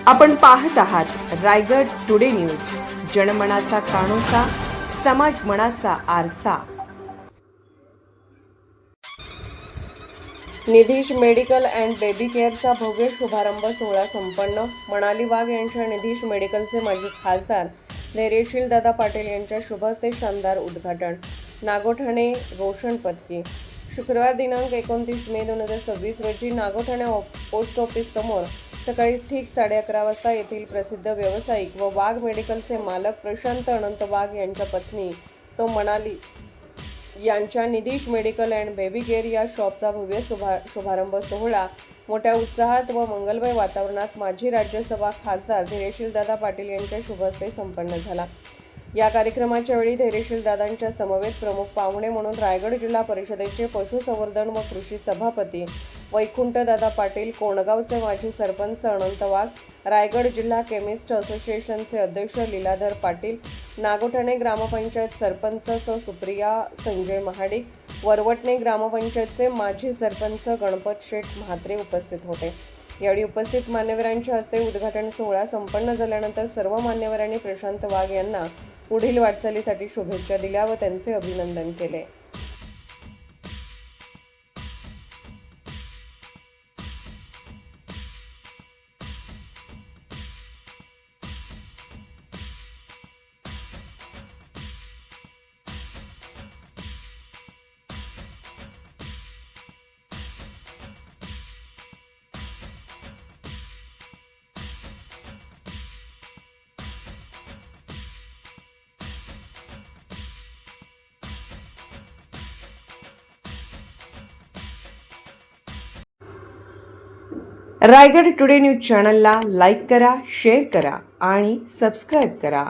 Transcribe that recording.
आपण पाहत आहात रायगड टुडे न्यूज, जनमनाचा कानोसा, समाज मनाचा आरसा। निधीश मेडिकल अँड बेबी केअरचा भव्य शुभारंभ सोहळा संपन्न। मनाली वाघ यांच्या निधीश मेडिकलचे माजी खासदार धैर्यशील दादा पाटील यांच्या शुभ हस्ते शानदार उद्घाटन। नागोठाणे रोशन पदकी। शुक्रवार दिनांक 29 मे 2026 रोजी नागोठाणे पोस्ट ऑफिस समोर सकाळी ठीक 11:30 वाजता येथील प्रसिद्ध व्यावसायिक व वाघ मेडिकलचे मालक प्रशांत अनंत वाघ यांच्या पत्नी सौ मनाली यांच्या Nidheesh medical and baby care या शॉपचा भव्य शुभारंभ सोहळा मोठ्या उत्साहात व मंगलमय वातावरणात माजी राज्यसभा खासदार धैर्यशील दादा पाटील यांच्या शुभ हस्ते संपन्न झाला। या कार्यक्रमाच्या वेळी धैर्यशील दादांच्या समवेत प्रमुख पाहुणे म्हणून रायगड जिल्हा परिषदेचे पशुसंवर्धन व कृषी सभापती वैकुंठ दादा पाटील, कोणगावचे माजी सरपंच अनंत वाघ, रायगड जिल्हा केमिस्ट असोसिएशनचे अध्यक्ष लीलाधर पाटील, नागोठाणे ग्रामपंचायत सरपंच सौ सुप्रिया संजय महाडिक, वरवटणे ग्रामपंचायतचे माजी सरपंच गणपत शेठ म्हात्रे उपस्थित होते। यावेळी उपस्थित मान्यवरांच्या हस्ते उद्घाटन सोहळा संपन्न झाल्यानंतर सर्व मान्यवरांनी प्रशांत वाघ यांना पुढील वाटचालीसाठी शुभेच्छा दिल्या व त्यांचे अभिनंदन केले। रायगड टुडे न्यूज चॅनलला लाईक करा, शेअर करा आणि सबस्क्राईब करा।